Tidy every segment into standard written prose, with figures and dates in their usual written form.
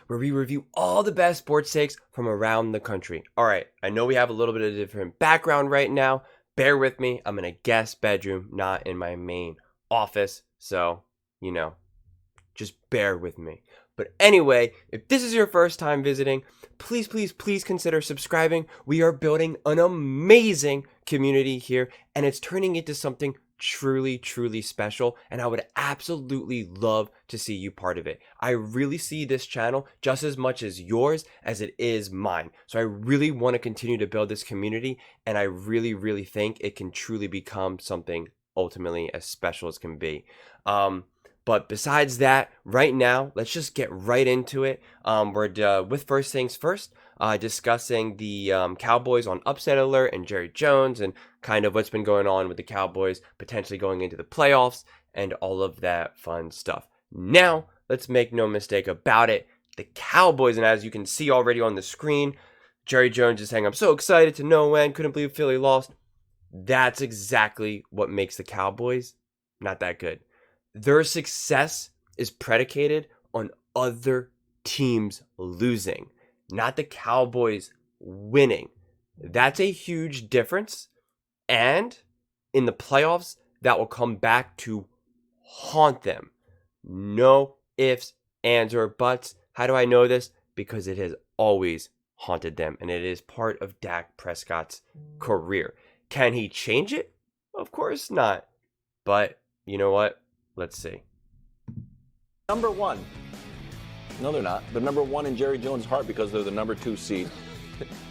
where we review all the best sports takes from around the country. All right, I know we have a little bit of a different background right now. Bear with me. I'm in a guest bedroom, not in my main office. So, just bear with me. But anyway, if this is your first time visiting, please consider subscribing. We are building an amazing community here, and it's turning into something truly special, and I would absolutely love to see you part of it. I really see this channel just as much as yours as it is mine. So I really want to continue to build this community, and I really think it can truly become something ultimately as special as can be. But besides that, right now, let's just get right into it. We're with first things first, discussing the Cowboys on upset alert and Jerry Jones and kind of what's been going on with the Cowboys potentially going into the playoffs and all of that fun stuff. Now, let's make no mistake about it. The Cowboys, and as you can see already on the screen, Jerry Jones is saying, "I'm so excited to no end. Couldn't believe Philly lost." That's exactly what makes the Cowboys not that good. Their success is predicated on other teams losing, not the Cowboys winning. That's a huge difference. And in the playoffs, that will come back to haunt them. No ifs, ands, or buts. How do I know this? Because it has always haunted them, and it is part of Dak Prescott's career. Can he change it? Of course not. But you know what? Let's see. Number one. No, they're not. They're number one in Jerry Jones' heart because they're the number 2 seed.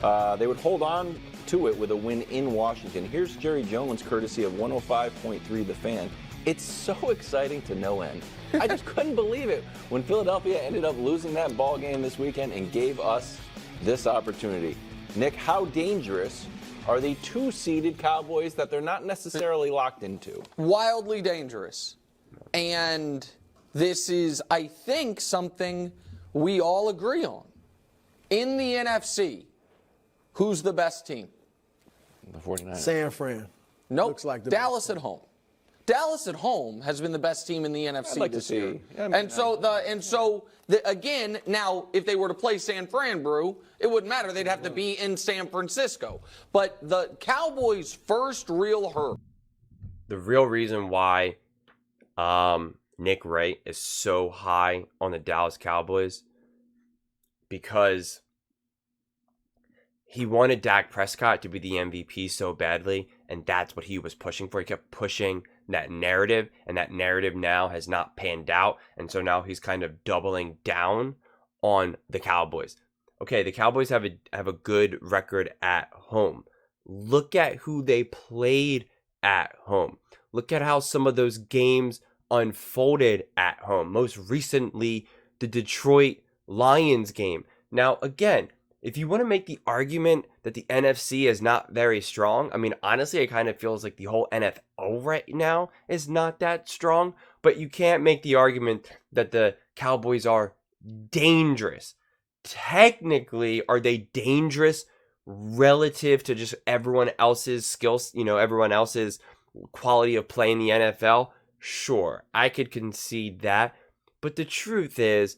They would hold on to it with a win in Washington. Here's Jerry Jones, courtesy of 105.3 The Fan. It's so exciting to no end. I just couldn't believe it when Philadelphia ended up losing that ball game this weekend and gave us this opportunity. Nick, how dangerous are the 2-seeded Cowboys that they're not necessarily locked into? Wildly dangerous. And this is, I think, something we all agree on. In the NFC, who's the best team? The 49ers. San Fran. Nope. Looks like the Dallas best at home. Dallas at home has been the best team in the NFC I'd like this to see. year. Yeah, I mean, Again, now if they were to play San Fran, Brew, it wouldn't matter. They'd have to be in San Francisco. But the Cowboys' first real hurdle. The real reason why Nick Wright is so high on the Dallas Cowboys, because he wanted Dak Prescott to be the MVP so badly, and that's what he was pushing for. He kept pushing that narrative, and that narrative now has not panned out, and so now he's kind of doubling down on the Cowboys. Okay, the Cowboys have a good record at home. Look at who they played at home. Look at how some of those games unfolded at home. Most recently, the Detroit Lions game. Now, again, if you want to make the argument that the NFC is not very strong, I mean, honestly, it kind of feels like the whole NFL right now is not that strong, but you can't make the argument that the Cowboys are dangerous. Technically, are they dangerous relative to just everyone else's skills, everyone else's quality of play in the NFL? Sure, I could concede that. But the truth is,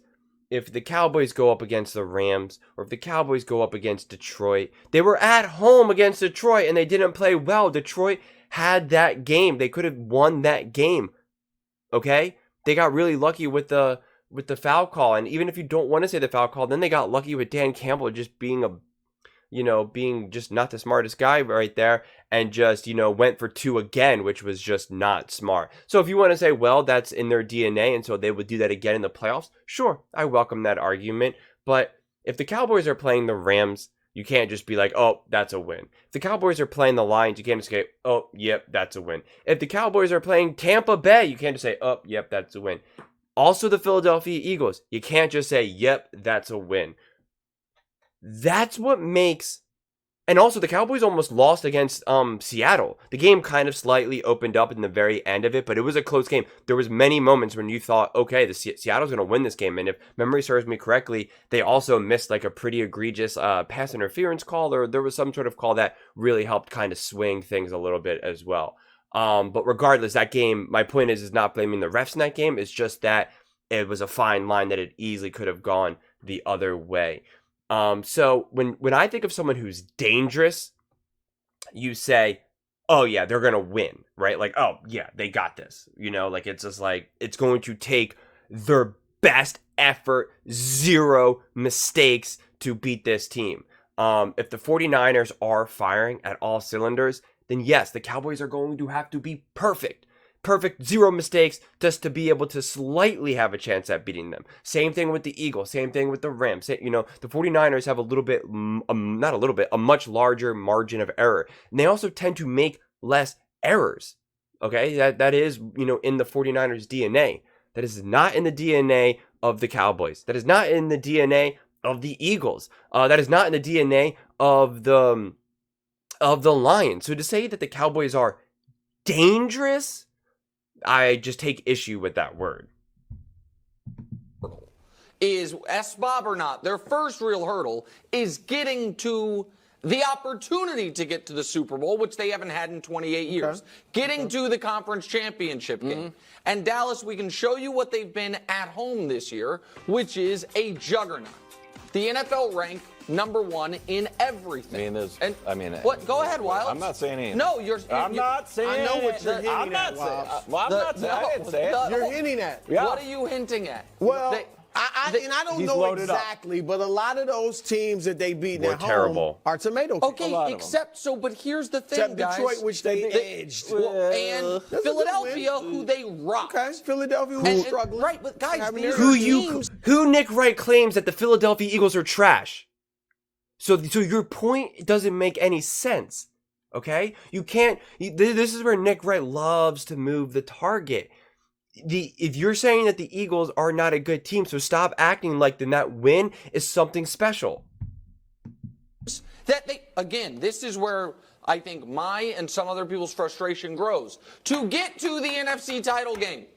if the Cowboys go up against the Rams, or if the Cowboys go up against Detroit, they were at home against Detroit and they didn't play well. Detroit had that game. They could have won that game. Okay? They got really lucky with the foul call. And even if you don't want to say the foul call, then they got lucky with Dan Campbell just being being just not the smartest guy right there, and just, went for 2 again, which was just not smart. So if you want to say, well, that's in their DNA, and so they would do that again in the playoffs, sure, I welcome that argument. But if the Cowboys are playing the Rams, you can't just be like, oh, that's a win. If the Cowboys are playing the Lions, you can't just say, oh, yep, that's a win. If the Cowboys are playing Tampa Bay, you can't just say, oh, yep, that's a win. Also the Philadelphia Eagles, you can't just say, yep, that's a win. That's what makes And also, the Cowboys almost lost against Seattle. The game kind of slightly opened up in the very end of it, but it was a close game. There was many moments when you thought, okay, Seattle's going to win this game. And if memory serves me correctly, they also missed like a pretty egregious pass interference call, or there was some sort of call that really helped kind of swing things a little bit as well. But regardless, that game, my point is not blaming the refs in that game. It's just that it was a fine line that it easily could have gone the other way. So when I think of someone who's dangerous, you say, oh yeah, they're going to win, right? Like, oh yeah, they got this. Like it's just like, it's going to take their best effort, zero mistakes to beat this team. If the 49ers are firing at all cylinders, then yes, the Cowboys are going to have to be perfect, zero mistakes, just to be able to slightly have a chance at beating them. Same thing with the Eagles, same thing with the Rams. The 49ers have a much larger margin of error. And they also tend to make less errors. Okay, that is, in the 49ers DNA. That is not in the DNA of the Cowboys. That is not in the DNA of the Eagles. That is not in the DNA of the Lions. So to say that the Cowboys are dangerous, I just take issue with that word. Is S-Bob or not, their first real hurdle is getting to the opportunity to get to the Super Bowl, which they haven't had in 28 years. Getting to the conference championship game. And Dallas, we can show you what they've been at home this year, which is a juggernaut. The NFL rank number 1 in everything. What? Go ahead, Wild. I'm not saying anything. No, I'm not saying. I know what you're hinting I'm not at, saying. Wild. Well, I'm not saying. I didn't say it. You're hinting at. Yeah. What are you hinting at? Well, I don't He's know loaded up. exactly, but a lot of those teams that they beat Were at home terrible. are tomato cans. Okay, but here's the thing, Except guys. Detroit, which they edged. And That's a good Philadelphia, win. who they rocked. Okay, Philadelphia who's struggling. Right, but guys, Having these their are issues. teams. Who Nick Wright claims that the Philadelphia Eagles are trash. So your point doesn't make any sense. Okay? You can't. This is where Nick Wright loves to move the target. If you're saying that the Eagles are not a good team, so stop acting like that win is something special. This is where I think my and some other people's frustration grows. To get to the NFC title game,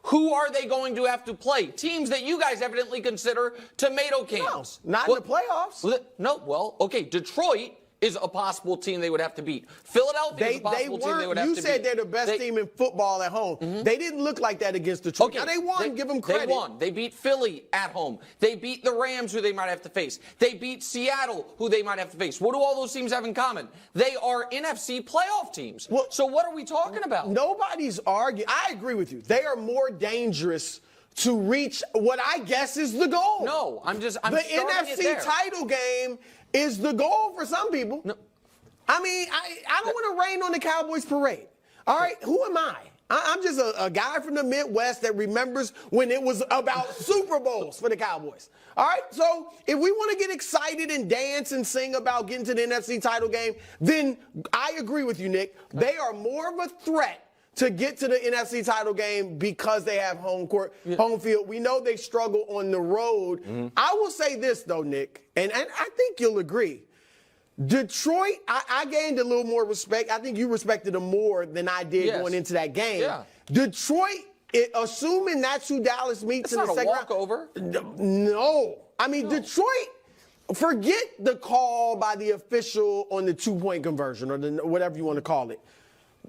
who are they going to have to play? Teams that you guys evidently consider tomato cans. No, not in the playoffs. No, okay, Detroit is a possible team they would have to beat. Philadelphia is a possible team they would have to beat. You said they're the best team in football at home. They didn't look like that against Detroit. Now, they won. Give them credit. They won. They beat Philly at home. They beat the Rams, who they might have to face. They beat Seattle, who they might have to face. What do all those teams have in common? They are NFC playoff teams. Well, so what are we talking about? Nobody's arguing. I agree with you. They are more dangerous to reach what I guess is the goal. No, I'm the starting it NFC there. title game is the goal for some people. No. I mean, I don't want to rain on the Cowboys parade. All right, who am I? I'm just a guy from the Midwest that remembers when it was about Super Bowls for the Cowboys. All right, so if we want to get excited and dance and sing about getting to the NFC title game, then I agree with you, Nick. They are more of a threat to get to the NFC title game because they have home field. We know they struggle on the road. I will say this, though, Nick, and I think you'll agree. Detroit, I gained a little more respect. I think you respected them more than I did going into that game. Yeah. Detroit, assuming that's who Dallas meets in the second round. It's not a walkover. No. I mean, Detroit, forget the call by the official on the 2-point conversion or whatever you want to call it.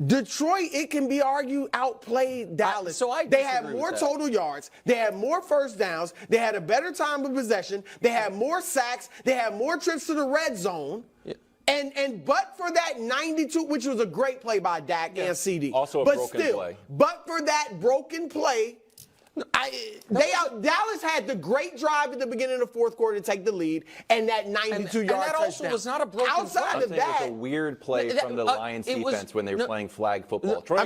Detroit, it can be argued, outplayed Dallas. They had more total yards. They had more first downs. They had a better time of possession. They had more sacks. They had more trips to the red zone. Yeah. And but for that 92, which was a great play by Dak and CD. Also a broken play. But for that broken play, Dallas had the great drive at the beginning of the fourth quarter to take the lead, and that 92-yard touchdown. And that also was not a broken play. Outside of that, it was a weird play from the Lions defense when they were playing flag football. Troy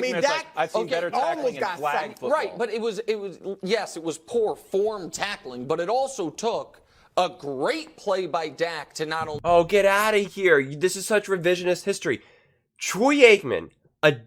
I've seen better tackling in flag football. Right, but it was poor form tackling, but it also took a great play by Dak to not only. Oh, get out of here! This is such revisionist history. Troy Aikman, a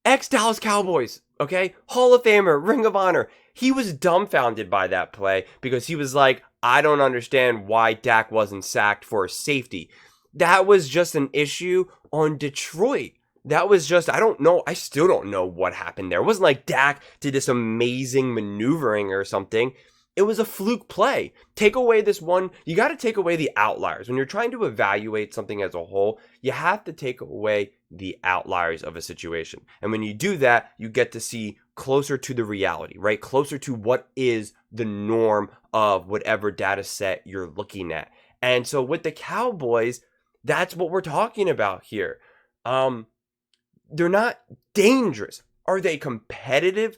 ex-Dallas Cowboys. Okay, Hall of Famer, Ring of Honor. He was dumbfounded by that play because he was like, I don't understand why Dak wasn't sacked for a safety. That was just an issue on Detroit. That was just, I don't know. I still don't know what happened there. It wasn't like Dak did this amazing maneuvering or something. It was a fluke play. Take away this one. You got to take away the outliers. When you're trying to evaluate something as a whole, you have to take away the outliers of a situation. And when you do that, you get to see closer to the reality, right? Closer to what is the norm of whatever data set you're looking at. And so with the Cowboys, that's what we're talking about here. They're not dangerous. Are they competitive?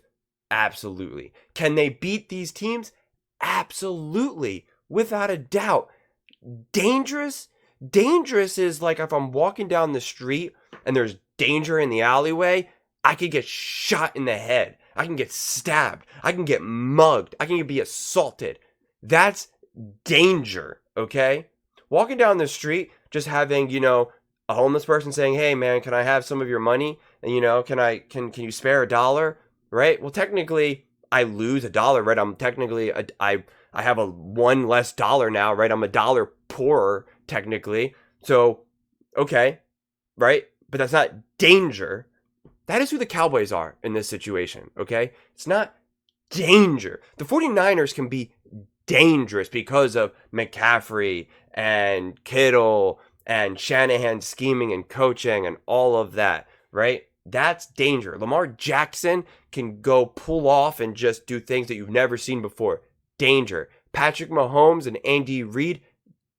Absolutely. Can they beat these teams? Absolutely. Without a doubt. Dangerous? Dangerous is like if I'm walking down the street and there's danger in the alleyway, I could get shot in the head. I can get stabbed. I can get mugged. I can be assaulted. That's danger, okay? Walking down the street, just having, a homeless person saying, "Hey man, can I have some of your money? And can you spare $1?" Right? Well, technically I lose $1, right? I'm technically I have a $1 less now, right? I'm $1 poorer technically. So, okay, right? But that's not danger. That is who the Cowboys are in this situation, okay? It's not danger. The 49ers can be dangerous because of McCaffrey and Kittle and Shanahan scheming and coaching and all of that, right? That's danger. Lamar Jackson can go pull off and just do things that you've never seen before. Danger. Patrick Mahomes and Andy Reid,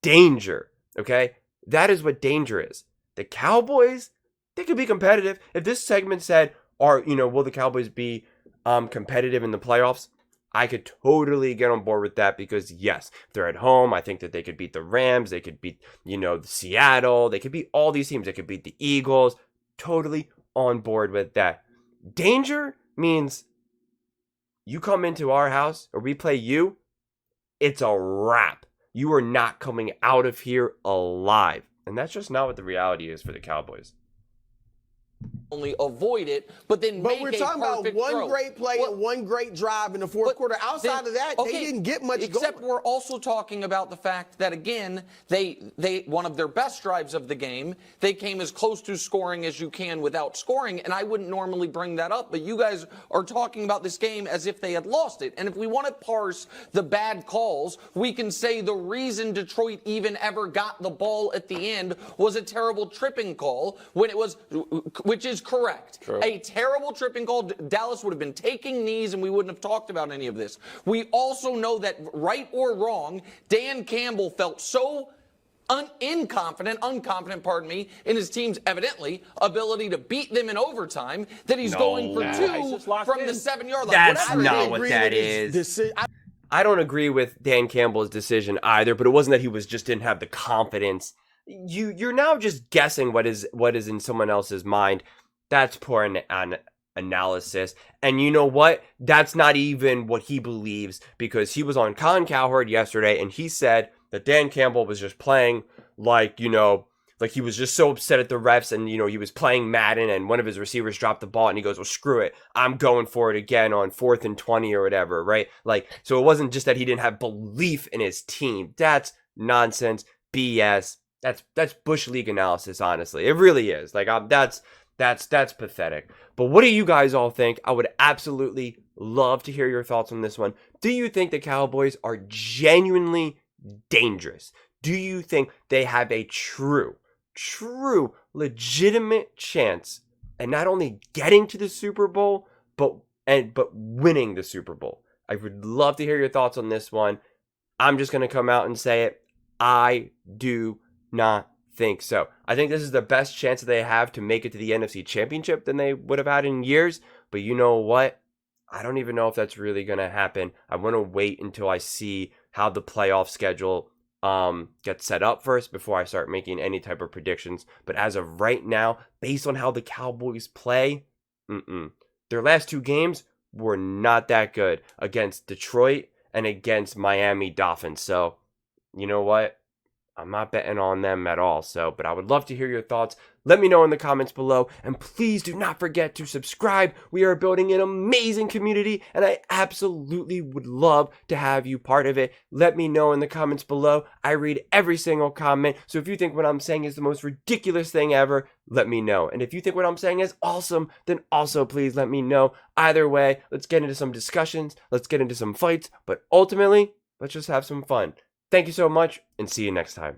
danger, okay? That is what danger is. The Cowboys, they could be competitive. If this segment said, will the Cowboys be competitive in the playoffs? I could totally get on board with that because, yes, if they're at home, I think that they could beat the Rams. They could beat, the Seattle. They could beat all these teams. They could beat the Eagles. Totally on board with that. Danger means you come into our house or we play you, it's a wrap. You are not coming out of here alive. And that's just not what the reality is for the Cowboys. Only avoid it, but then But make we're a talking about perfect one throw. great play and one great drive in the fourth quarter. Outside of that, they didn't get much except going. we're also talking about the fact that, again, they one of their best drives of the game, they came as close to scoring as you can without scoring, and I wouldn't normally bring that up, but you guys are talking about this game as if they had lost it. And if we want to parse the bad calls, we can say the reason Detroit even ever got the ball at the end was a terrible tripping call when it was, which is correct. True. A terrible tripping call. Dallas would have been taking knees and we wouldn't have talked about any of this. We also know that, right or wrong, Dan Campbell felt so unconfident, in his team's evidently ability to beat them in overtime that he's going for two from the 7-yard line. That's not what that is. I don't agree with Dan Campbell's decision either, but it wasn't that he didn't have the confidence. You're now just guessing what is in someone else's mind. That's poor analysis. And you know what? That's not even what he believes, because he was on Colin Cowherd yesterday and he said that Dan Campbell was just playing like he was just so upset at the refs, and he was playing Madden and one of his receivers dropped the ball and he goes, "Well, screw it. I'm going for it again on 4th and 20 or whatever," right? So it wasn't just that he didn't have belief in his team. That's nonsense, BS. That's Bush League analysis, honestly. It really is. That's pathetic. But what do you guys all think? I would absolutely love to hear your thoughts on this one. Do you think the Cowboys are genuinely dangerous? Do you think they have a true, legitimate chance at not only getting to the Super Bowl, but winning the Super Bowl? I would love to hear your thoughts on this one. I'm just going to come out and say it. I do not think so. I think this is the best chance that they have to make it to the NFC Championship than they would have had in years. But you know what? I don't even know if that's really going to happen. I want to wait until I see how the playoff schedule gets set up first before I start making any type of predictions. But as of right now, based on how the Cowboys play, their last 2 games were not that good against Detroit and against Miami Dolphins. So, you know what? I'm not betting on them at all. But I would love to hear your thoughts. Let me know in the comments below. And please do not forget to subscribe. We are building an amazing community, and I absolutely would love to have you part of it. Let me know in the comments below. I read every single comment. So if you think what I'm saying is the most ridiculous thing ever, let me know. And if you think what I'm saying is awesome, then also please let me know. Either way, let's get into some discussions. Let's get into some fights. But ultimately, let's just have some fun. Thank you so much, and see you next time.